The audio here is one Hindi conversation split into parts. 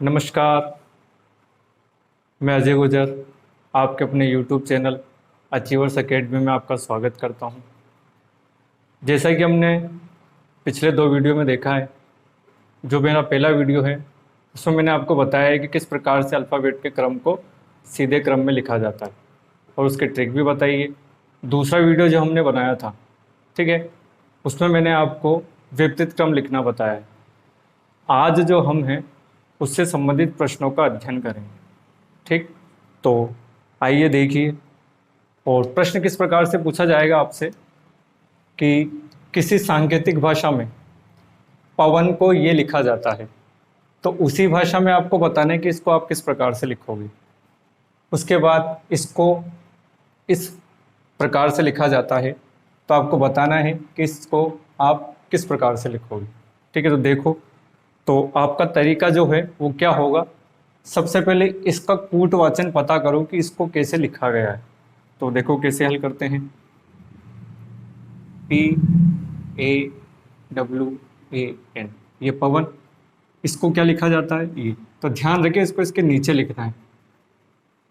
नमस्कार। मैं अजय गुजर आपके अपने YouTube चैनल अचीवर्स एकेडमी में आपका स्वागत करता हूं। जैसा कि हमने पिछले 2 वीडियो में देखा है, जो मेरा पहला वीडियो है उसमें मैंने आपको बताया है कि किस प्रकार से अल्फ़ाबेट के क्रम को सीधे क्रम में लिखा जाता है और उसकी ट्रिक भी बताई है। दूसरा वीडियो जो हमने बनाया था, ठीक है, उसमें मैंने आपको विपरीत क्रम लिखना बताया है। आज जो हम हैं उससे संबंधित प्रश्नों का अध्ययन करेंगे, ठीक। तो आइए देखिए। और प्रश्न किस प्रकार से पूछा जाएगा आपसे कि किसी सांकेतिक भाषा में पवन को ये लिखा जाता है, तो उसी भाषा में आपको बताना है कि इसको आप किस प्रकार से लिखोगे। उसके बाद इसको इस प्रकार से लिखा जाता है, तो आपको बताना है कि इसको आप किस प्रकार से लिखोगे, ठीक है। तो देखो, तो आपका तरीका जो है वो क्या होगा। सबसे पहले इसका कूटवाचन पता करो कि इसको कैसे लिखा गया है। तो देखो कैसे हल करते हैं। PAWAN, ये पवन, इसको क्या लिखा जाता है, ये। तो ध्यान रखिए, इसको इसके नीचे लिखना है,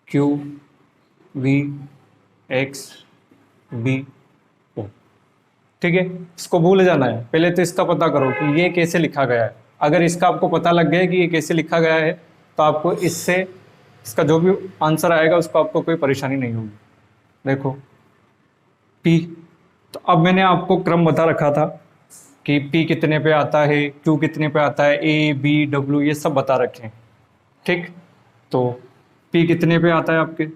QVXBO, ठीक है। इसको भूल जाना है, पहले तो इसका पता करो कि ये कैसे लिखा गया है। अगर इसका आपको पता लग गया है कि ये कैसे लिखा गया है, तो आपको इससे इसका जो भी आंसर आएगा उसको आपको कोई परेशानी नहीं होगी। देखो P, तो अब मैंने आपको क्रम बता रखा था कि P कितने पे आता है, Q कितने पे आता है, ABW ये सब बता रखे हैं, ठीक। तो P कितने पे आता है आपके,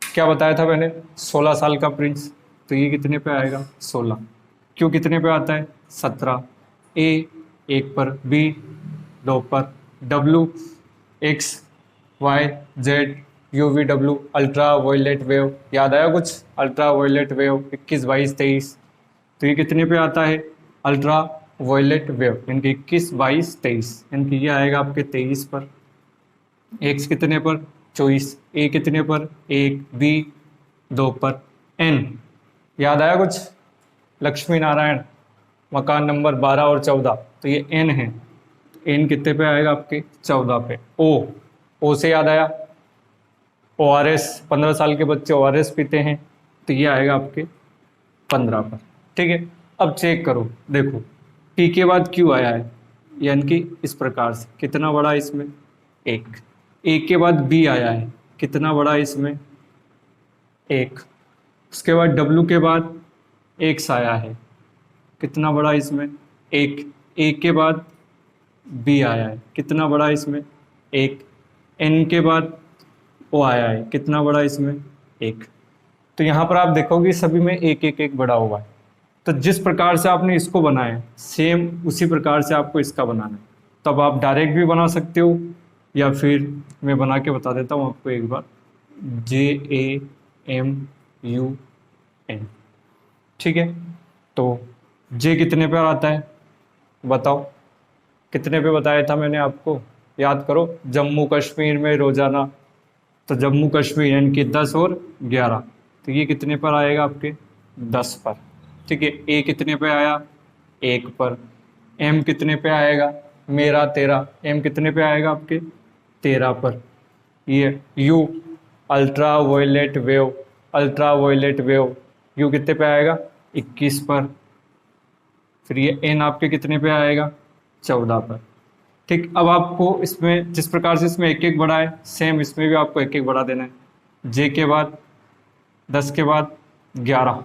क्या बताया था मैंने, 16 साल का प्रिंस, तो ये कितने पे आएगा, 16। Q कितने पे आता है, 17। A 1 पर, B 2 पर, W X Y Z UVW ultraviolet wave, याद आया कुछ, अल्ट्रा वायलेट वेव 21 22 23, तो ये कितने पे आता है, अल्ट्रा वायलेट वेव, इनकी 21 22 23, इनकी ये आएगा आपके 23 पर। X कितने पर, 24। A कितने पर, 1। B 2 पर। N याद आया कुछ, लक्ष्मी नारायण मकान नंबर 12 और 14, तो ये N है। N कितने पे आएगा आपके, 14 पे। O से याद आया, ORS 15 साल के बच्चे ORS पीते हैं, तो ये आएगा आपके 15 पर, ठीक है। अब चेक करो, देखो P के बाद Q आया है, यानी कि इस प्रकार से, कितना बड़ा इसमें, 1। A के बाद B आया है, कितना बड़ा इसमें, 1। उसके बाद W के बाद X आया है, कितना बड़ा इसमें, 1। A के बाद B आया है, कितना बड़ा इसमें, 1। N के बाद O आया है, कितना बड़ा इसमें, 1। तो यहाँ पर आप देखोगे सभी में 1 1 1 बड़ा हुआ है। तो जिस प्रकार से आपने इसको बनाया है, सेम उसी प्रकार से आपको इसका बनाना है। तब आप डायरेक्ट भी बना सकते हो, या फिर मैं बना के बता देता हूँ आपको एक बार, JAMUN, ठीक है। तो J कितने पर आता है बताओ, कितने पे बताया था मैंने आपको, याद करो, जम्मू कश्मीर में रोजाना, तो जम्मू कश्मीर यानी कि 10 और 11, तो ये कितने पर आएगा आपके, 10 पर, ठीक है। A कितने पे आया, 1 पर। M कितने पे आएगा, मेरा 13, M कितने पे आएगा आपके, 13 पर। ये U ultraviolet wave, ultraviolet wave, U कितने पे आएगा, 21 पर। फिर ये N आपके कितने पे आएगा, 14 पर, ठीक। अब आपको इसमें जिस प्रकार से इसमें 1 1 बढ़ा है, सेम इसमें भी आपको 1 1 बढ़ा देना है। J के बाद 10 के बाद 11,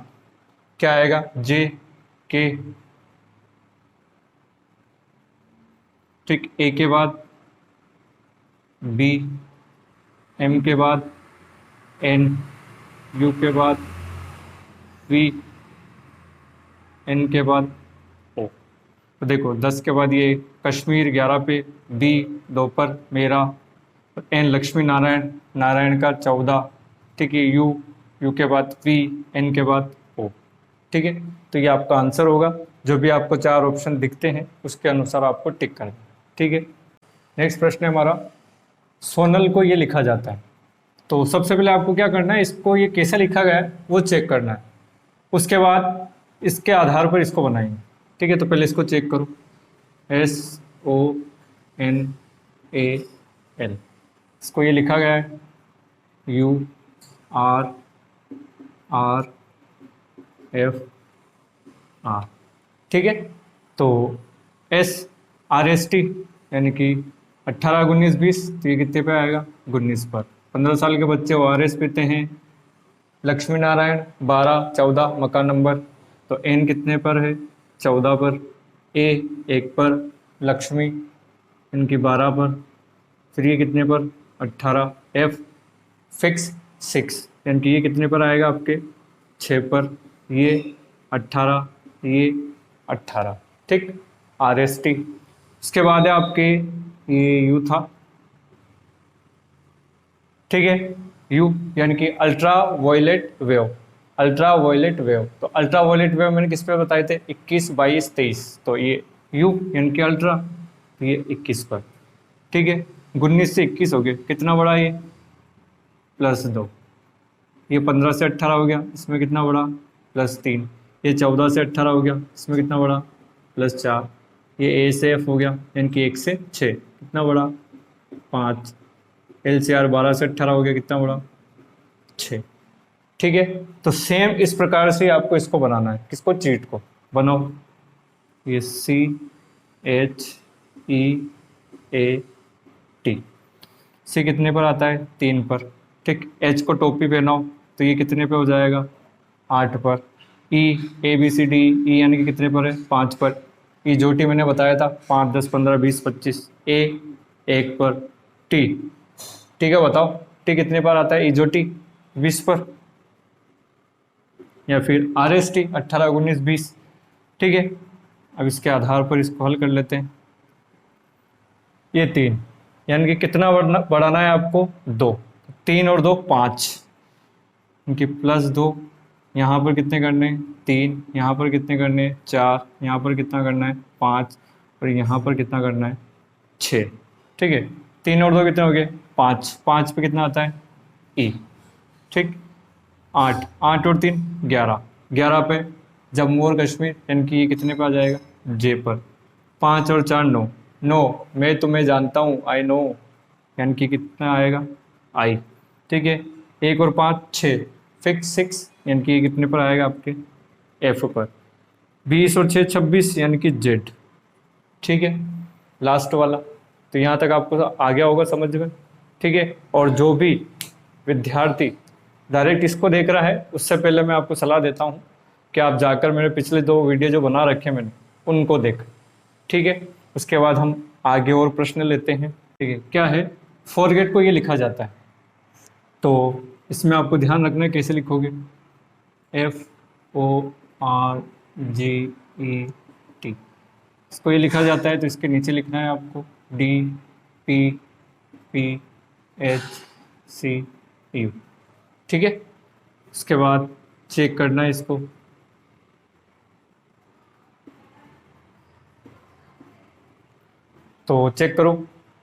क्या आएगा, JK, ठीक। A के बाद B, M के बाद N, U के बाद V, N के बाद O। तो देखो 10 के बाद ये कश्मीर 11 पे, B 2 पर, मेरा, N लक्ष्मी नारायण, नारायण का 14, ठीक है। U के बाद V, N के बाद O, ठीक है। तो ये आपका आंसर होगा। जो भी आपको 4 ऑप्शन दिखते हैं उसके अनुसार आपको टिक करना, ठीक है। नेक्स्ट प्रश्न है हमारा, सोनल को ये लिखा जाता है। तो सबसे पहले आपको क्या करना है, इसको ये कैसे लिखा गया है वो चेक करना है। उसके बाद इसके आधार पर इसको बनाएंगे, ठीक है। तो पहले इसको चेक करो, SONAL, ए एल, इसको ये लिखा गया है U R R F R, ठीक है। तो एस आर एस टी यानी कि 18 19 20, तो ये कितने पे आएगा 19 पर। 15 साल के बच्चे ओ आर एस पीते हैं। लक्ष्मी नारायण 12 14 मकान नंबर, तो एन कितने पर है 14 पर, ए 1 पर, लक्ष्मी इनकी 12 पर, फिर ये कितने पर 18, एफ फिक्स 6 यानी कि ये कितने पर आएगा आपके 6 पर, ये 18, ये 18, ठीक। R S T. उसके बाद है आपके ये यू था, ठीक है। यू यानी कि ultraviolet wave, ultraviolet wave. तो अल्ट्रा वायलेट वेव मैंने किस पे बताए थे 21 22 23, तो ये यू यानी कि अल्ट्रा, तो ये 21 पर, ठीक है। 19 से 21 हो गया, कितना बड़ा ये +2, ये 15 से 18 हो गया, इसमें कितना बड़ा +3, ये 14 से 18 हो गया, इसमें कितना बड़ा +4, ये ए से एफ हो गया यानी कि 1 से 6, कितना बड़ा 5, एल से आर 12 से 18 हो गया, कितना बड़ा 6, ठीक है। तो सेम इस प्रकार से आपको इसको बनाना है, किसको चीट को बनाओ। ये C H E A T, सी कितने पर आता है 3 पर, ठीक। एच को टोपी पहनाओ तो ये कितने पे हो जाएगा 8 पर। ई ए बी सी डी, ई यानी कि कितने पर है 5 पर। ई जो टी मैंने बताया था 5 10 15 20 25, ए 1 पर, टी, ठीक है। बताओ टी कितने पर आता है, ई जो टी 20 पर, या फिर आर एस टी 18 19 20, ठीक है। अब इसके आधार पर इसको हल कर लेते हैं। ये 3 यानी कि कितना बढ़ाना है आपको 2, 3 और 2 5, इनकी +2, यहाँ पर कितने करने हैं 3, यहाँ पर कितने करने हैं 4, यहाँ पर कितना करना है 5, और यहाँ पर कितना करना है 6, ठीक है। 3 और 2 कितने हो गए 5, 5 पे कितना आता है ई, ठीक। 8, 8 और 3 11, 11 पे जम्मू और कश्मीर यानी कि ये कितने पे आ जाएगा जे पर। 5 और 4 9, 9 मैं तुम्हें जानता हूँ आई नो यानी कि कितना आएगा आई, ठीक है। 1 और 5 6, फिक्स 6 यानी कि ये कितने पर आएगा आपके एफ पर। 20 और 6 26 यानी कि जेड, ठीक है। लास्ट वाला, तो यहाँ तक आपको आ गया होगा समझ में, ठीक है। और जो भी विद्यार्थी डायरेक्ट इसको देख रहा है उससे पहले मैं आपको सलाह देता हूँ कि आप जाकर मेरे पिछले 2 वीडियो जो बना रखे मैंने उनको देख, ठीक है। उसके बाद हम आगे और प्रश्न लेते हैं, ठीक है। क्या है फॉरगेट को ये लिखा जाता है, तो इसमें आपको ध्यान रखना है कैसे लिखोगे, FORGET, इसको ये लिखा जाता है तो इसके नीचे लिखना है आपको DPPHCU, ठीक है। उसके बाद चेक करना है इसको, तो चेक करो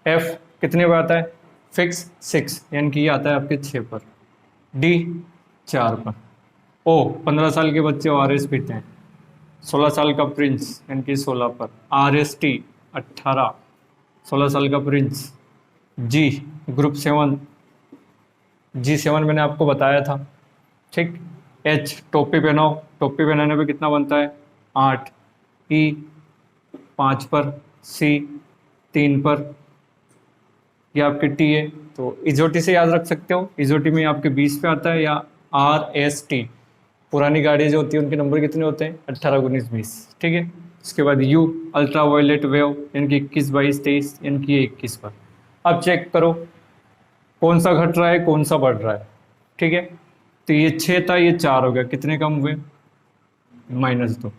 F कितने पर आता है फिक्स 6 यानी कि ये आता है आपके 6 पर, D 4 पर, O 15 साल के बच्चे ORS पीते हैं, 16 साल का प्रिंस यानी कि 16 पर, RST 18 16 साल का प्रिंस, G ग्रुप 7 G7 मैंने आपको बताया था, ठीक। H टोपी पहनाओ, टोपी पहनाने पे कितना बनता है 8, E 5 पर, C 3 पर, ये आपके टी है। तो इजोटी से याद रख सकते हो, इजोटी में आपके 20 पे आता है, या RST पुरानी गाड़ी जो होती है उनके नंबर कितने होते हैं 18 19 20, ठीक है। उसके बाद U अल्ट्रा वायलेट वेव यानी कि 21 22 23 यानी कि 21 पर। अब चेक करो कौन सा घट रहा है कौन सा बढ़ रहा है, ठीक है। तो ये 6 था ये 4 हो गया, कितने कम हुए -2।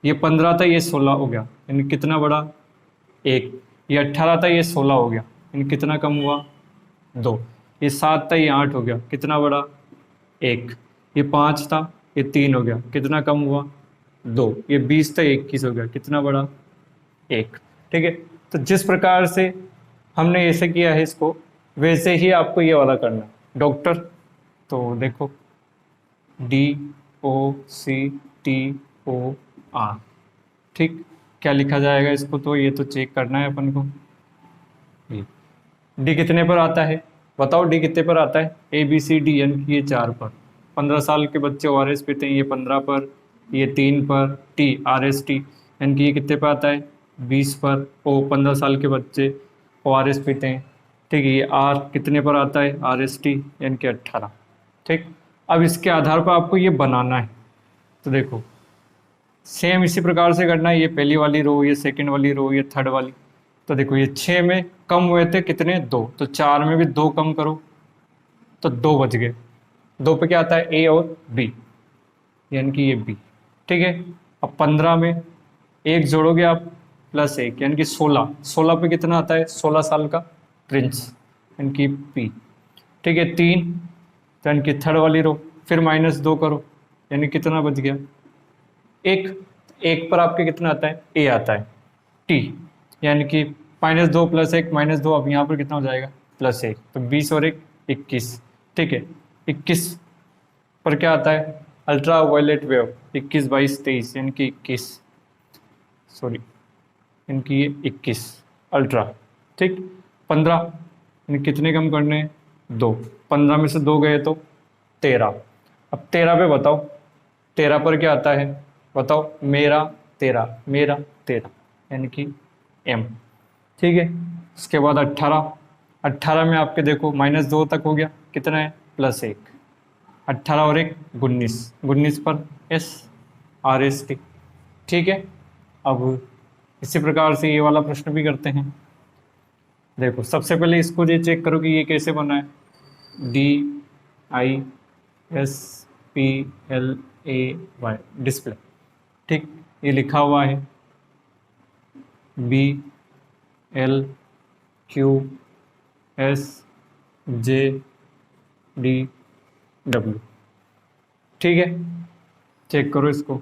ये 15 था ये 16 हो गया यानी कितना बड़ा 1। ये 18 था ये 16 हो गया यानी कितना कम हुआ 2। ये 7 था ये 8 हो गया, कितना बड़ा 1। ये 5 था ये 3 हो गया, कितना कम हुआ 2। ये 20 था 21 हो गया, कितना बड़ा 1, ठीक है। तो जिस प्रकार से हमने ऐसे किया है इसको, वैसे ही आपको ये वाला करना है डॉक्टर। तो देखो DOCTOR, ठीक। क्या लिखा जाएगा इसको, तो ये तो चेक करना है अपन को, डी कितने पर आता है बताओ, डी कितने पर आता है, ए बी सी डी यानी कि ये 4 पर। 15 साल के बच्चे ओ आर एस पीते हैं, ये 15 पर, ये 3 पर, टी आर एस टी यानी कि ये कितने पर आता है 20 पर। ओ 15 साल के बच्चे ओ आर एस पीते हैं, ठीक है। ये आर कितने पर आता है आर एस टी यानी कि 18, ठीक। अब इसके आधार पर आपको ये बनाना है, तो देखो सेम इसी प्रकार से करना है। ये पहली वाली रो, ये सेकंड वाली रो, ये थर्ड वाली। तो देखो ये 6 में कम हुए थे कितने 2, तो 4 में भी 2 कम करो तो 2 बच गए। 2 पे क्या आता है ए और बी यानी कि ये बी, ठीक है। अब 15 में 1 जोड़ोगे आप प्लस 1 यानी कि 16। 16 पे कितना आता है 16 साल का प्रिंस यानी कि पी, ठीक है। 3 यानी कि थर्ड वाली रो, फिर -2 करो यानी कितना बच गया 1। 1 पर आपके कितना आता है ए आता है टी यानी कि -2 + 1 -2, अब यहाँ पर कितना हो जाएगा +1, तो 20 और 1 21, ठीक है। 21 पर क्या आता है अल्ट्रा वायलेट वेव, 21 22 23 यानी कि 21, सॉरी इनकी ये 21 अल्ट्रा, ठीक। 15 यानी कितने कम करने हैं 2, 15 में से 2 गए तो 13। अब 13 पे बताओ 13 पर क्या आता है बताओ, मेरा 13 यानी कि एम, ठीक है। उसके बाद 18 में आपके देखो -2 तक हो गया, कितना है +1, 18 और 1 19, 19 पर एस आर एस टी, ठीक है। अब इसी प्रकार से ये वाला प्रश्न भी करते हैं। देखो सबसे पहले इसको ये चेक करो कि ये कैसे बना है, DISPLAY डिस्प्ले, ठीक। ये लिखा हुआ है BLQSJDW, ठीक है। चेक करो इसको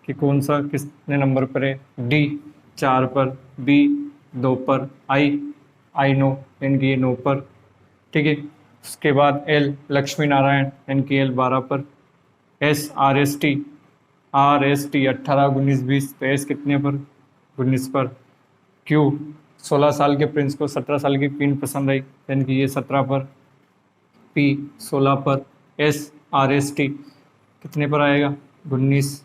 कि कौन सा कितने नंबर पर है, डी 4 पर, बी 2 पर, आई 9 यानी कि ये 9 पर, ठीक है। उसके बाद एल लक्ष्मी नारायण यानी कि एल 12 पर, एस आर एस टी 18 19 20, तो एस कितने पर 19 पर, क्यू 16 साल के प्रिंस को 17 साल की क्वीन पसंद आई यानी कि ये 17 पर, पी 16 पर, एस आर एस टी कितने पर आएगा 19,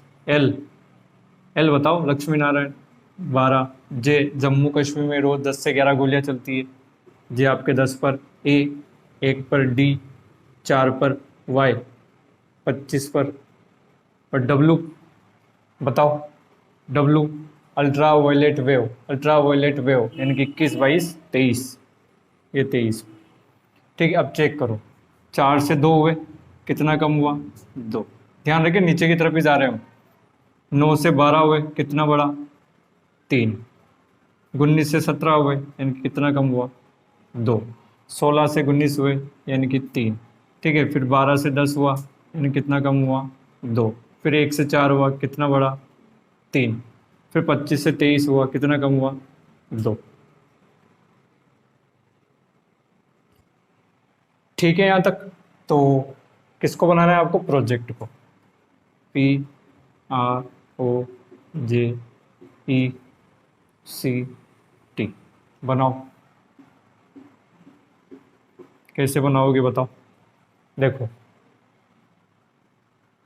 एल बताओ लक्ष्मी नारायण 12, जे जम्मू कश्मीर में रोज़ 10 से 11 गोलियां चलती है, जे आपके 10 पर, ए 1 पर, डी 4 पर, वाई 25 पर, और डब्लू बताओ, डब्लू अल्ट्रा वायलेट वेव यानी कि 21 22 23, ये 23, ठीक है। अब चेक करो 4 से 2 हुए, कितना कम हुआ 2, ध्यान रखें नीचे की तरफ ही जा रहे हम। 9 से 12 हुए, कितना बढ़ा 3, 19 से 17 हुए यानी कि कितना कम हुआ 2, 16 से 19 हुए यानी कि 3, ठीक है। फिर 12 से 10 हुआ यानी कितना कम हुआ 2, फिर 1 से 4 हुआ कितना बढ़ा 3, फिर 25 से 23 हुआ कितना कम हुआ 2, ठीक है। यहाँ तक तो किसको बनाना है आपको, प्रोजेक्ट को, PROJECT बनाओ। कैसे बनाओगे बताओ, देखो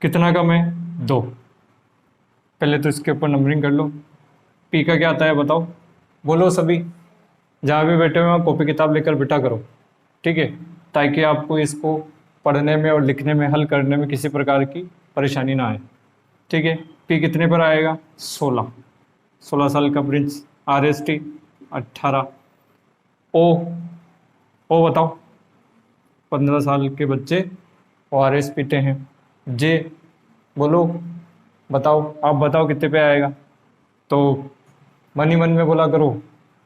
कितना कम है 2, पहले तो इसके ऊपर नंबरिंग कर लो। पी का क्या आता है बताओ, बोलो सभी, जहाँ भी बैठे हुए कॉपी किताब लेकर बैठा करो, ठीक है, ताकि आपको इसको पढ़ने में और लिखने में हल करने में किसी प्रकार की परेशानी ना आए, ठीक है। पी कितने पर आएगा 16 साल का प्रिंस, आर एस टी 18, ओ बताओ 15 साल के बच्चे ओ आर एस पीते हैं, जे बोलो बताओ, आप बताओ कितने पे आएगा, तो मन ही मन में बोला करो,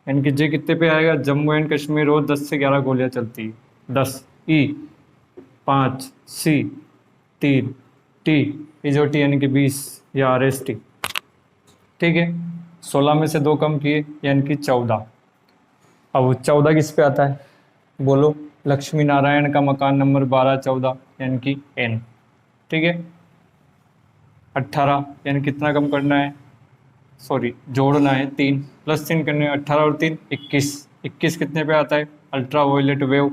यानी कि जे कितने पे आएगा, जम्मू एंड कश्मीर रोज 10 से 11 गोलियां चलती है, 10, ई 5, सी 3, टी इजोटी यानी कि 20 या आर एस टी, ठीक है। 16 में से 2 कम किए यानी कि 14, अब 14 किस पे आता है बोलो, लक्ष्मी नारायण का मकान नंबर 12 14 यानी कि एन, ठीक है। 18 यानी कितना कम करना है सॉरी जोड़ना है 3 प्लस 3 करने 18 और 3 21। 21 कितने पे आता है? Ultraviolet wave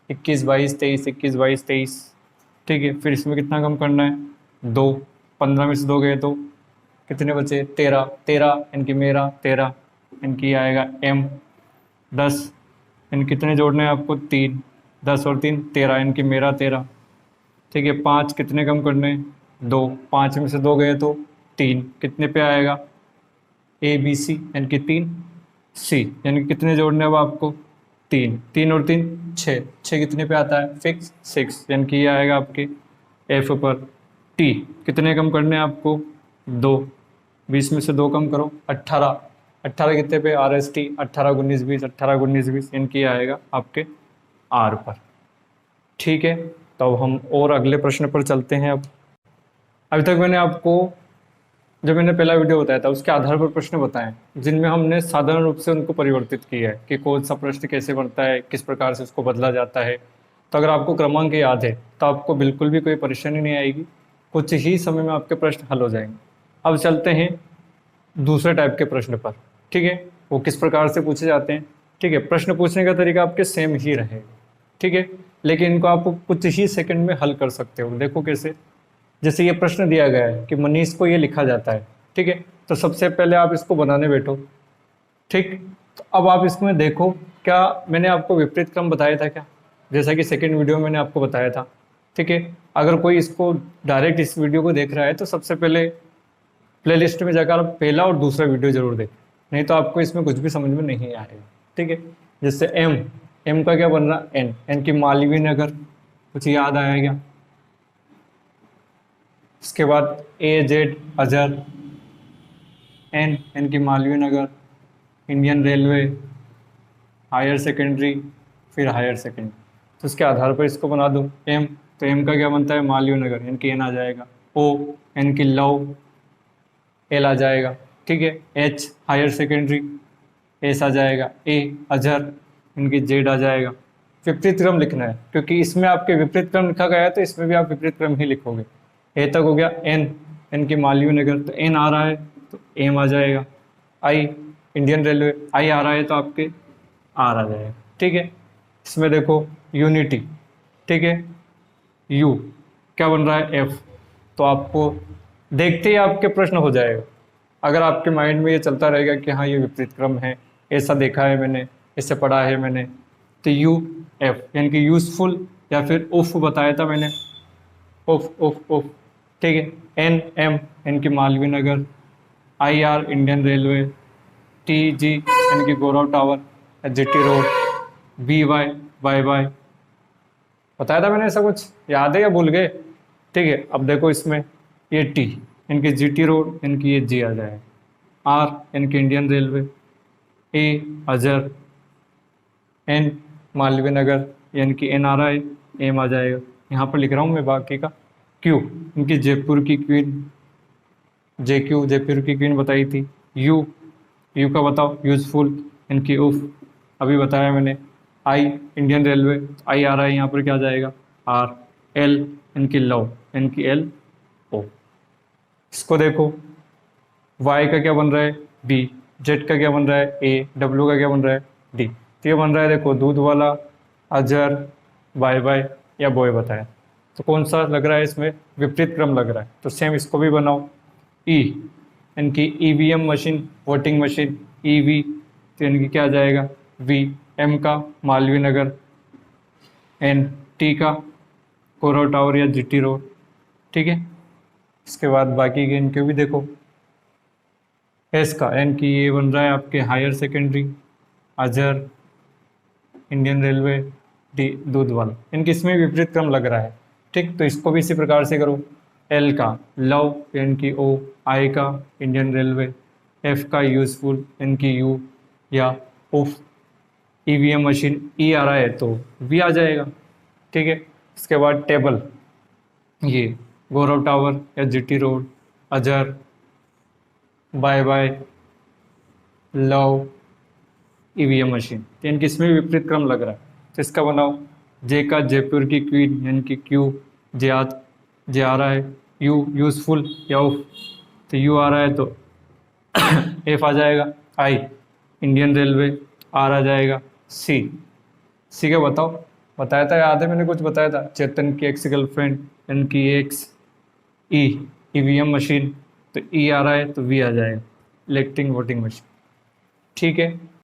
21 22 23 21 22 23। ठीक है, फिर इसमें कितना कम करना है? 2। 15 में से 2 गए तो कितने बचे? 13। 13 इनकी मेरा 13 इनकी आएगा एम। 10 इन कितने जोड़ने हैं आपको? 3। 10 और 3 13 इनकी मेरा 13। ठीक है, 5 कितने कम करने हैं? 2। 5 में से 2 गए तो 3 कितने पे आएगा? ए बी सी यानी कि 3 सी यानी कि कितने जोड़ने हैं अब आपको? 3। 3 और 3 6। 6 कितने पे आता है? फिक्स 6 यानी कि ये आएगा आपके एफ पर। टी कितने कम करने हैं आपको? 2। 20 में से 2 कम करो 18। 18 कितने पे? आर एस टी 18 19 20 18 19 20 इनकी आएगा आपके आर पर। ठीक है, तो अब हम और अगले प्रश्न पर चलते हैं। अब अभी तक मैंने आपको जो मैंने पहला वीडियो बताया था उसके आधार पर प्रश्न बताएं जिनमें हमने साधारण रूप से उनको परिवर्तित किया है कि कौन सा प्रश्न कैसे बनता है, किस प्रकार से उसको बदला जाता है। तो अगर आपको क्रमांक याद है तो आपको बिल्कुल भी कोई परेशानी नहीं आएगी, कुछ ही समय में आपके प्रश्न हल हो जाएंगे। अब चलते हैं दूसरे टाइप के प्रश्न पर। ठीक है, वो किस प्रकार से पूछे जाते हैं। ठीक है, प्रश्न पूछने का तरीका आपके सेम ही रहेगा। ठीक है, लेकिन इनको आप कुछ ही सेकंड में हल कर सकते हो। देखो कैसे, जैसे ये प्रश्न दिया गया है कि मनीष को ये लिखा जाता है। ठीक है, तो सबसे पहले आप इसको बनाने बैठो। ठीक, तो अब आप इसमें देखो, क्या मैंने आपको विपरीत क्रम बताया था क्या? जैसा कि सेकंड वीडियो में मैंने आपको बताया था। ठीक है, अगर कोई इसको डायरेक्ट इस वीडियो को देख रहा है तो सबसे पहले प्लेलिस्ट में जाकर आप पहला और दूसरा वीडियो जरूर देखें, नहीं तो आपको इसमें कुछ भी समझ में नहीं आएगा। ठीक है, जैसे एम, एम का क्या बन रहा? एन, एन की मालवीय नगर, कुछ याद आया क्या? इसके बाद ए जेड अजहर, एन, एन की मालवीय नगर, इंडियन रेलवे, हायर सेकेंडरी, फिर हायर सेकेंडरी। तो उसके आधार पर इसको बना दूँ। एम, तो एम का क्या बनता है? मालवीय नगर, एन की एन आ जाएगा। ओ, एन की लव, एल आ जाएगा। ठीक है, एच हायर सेकेंडरी, एस आ जाएगा। ए अजहर, इनकी जेड आ जाएगा। विपरीत क्रम लिखना है क्योंकि इसमें आपके विपरीत क्रम लिखा गया है तो इसमें भी आप विपरीत क्रम ही लिखोगे। ए तक हो गया। एन, एन की मालवीय नगर, तो एन आ रहा है तो एम आ जाएगा। आई इंडियन रेलवे, आई आ रहा है तो आपके आर आ जाएगा। ठीक है, इसमें देखो यूनिटी। ठीक है, यू क्या बन रहा है? एफ। तो आपको देखते ही आपके प्रश्न हो जाएगा। अगर आपके माइंड में ये चलता रहेगा कि हाँ ये विपरीत क्रम है, ऐसा देखा है मैंने, इससे पढ़ा है मैंने, तो यू एफ यानी कि यूजफुल, या फिर उफ बताया था मैंने, उफ उफ उफ। ठीक है, एन एम, एन की Malviya Nagar, I R Indian railway, T G यानी कि Gaurav tower, G T road, B Y bye bye. बताया था मैंने ऐसा कुछ, याद है या भूल गए? ठीक है, अब देखो इसमें ये टी इनकी जी टी रोड, इनकी ये जी आ जाएगा। आर इनकी इंडियन रेलवे, ए अजहर, एन मालवीय नगर यानी कि एन आ रहा है, एम आ जाएगा। यहाँ पर लिख रहा हूँ मैं बाकी का। क्यू इनकी जयपुर की क्वीन, जे क्यू जयपुर की क्वीन बताई थी। यू, यू का बताओ? यूजफुल, इनकी उफ अभी बताया मैंने। आई इंडियन रेलवे, आई आ रहा है यहाँ पर, क्या आ जाएगा? आर। एल इनकी लव, इनकी एल ओ। इसको देखो, वाई का क्या बन रहा है? बी। जेड का क्या बन रहा है? ए। डब्ल्यू का क्या बन रहा है? डी। तो ये बन रहा है देखो, दूध वाला, अजहर, बाय बाय या बॉय बताया। तो कौन सा लग रहा है इसमें? विपरीत क्रम लग रहा है, तो सेम इसको भी बनाओ। ई इनकी EVM machine, voting machine, EV, तो इनकी क्या आ जाएगा? वी। एम का मालवीय नगर, एन। टी का कोरल टावर या जीटी रोड। ठीक है, इसके बाद बाकी के इनके भी देखो। एस का, एन की ये बन रहा है आपके higher secondary, Azhar, Indian railway, D दूध वाला। इनके इसमें विपरीत क्रम लग रहा है। ठीक, तो इसको भी इसी प्रकार से करो। एल का लव, एन की ओ, आई का इंडियन रेलवे, एफ का यूजफुल, एन की यू या उफ, ईवीएम मशीन, ई आ रहा है तो वी आ जाएगा। ठीक है, इसके बाद टेबल, ये गौरव टावर या GT road, Azhar, bye bye, love, EVM machine. तो इनकी इसमें विपरीत क्रम लग रहा है, तो इसका बनाओ। जे का जयपुर की क्वीन यानी कि क्यू, जे आ रहा है। यू यूजफुल या उफ, तो यू आ रहा है तो एफ आ जाएगा, आई इंडियन रेलवे, आर आ जाएगा, सी। सी का बताओ, बताया था, याद है मैंने कुछ बताया था, चेतन की एक्स गर्लफ्रेंड, एन की एक्स। ई, ईवीएम मशीन, तो ई आ रहा है तो वी आ जाएगा, इलेक्ट्रिक वोटिंग मशीन। ठीक है।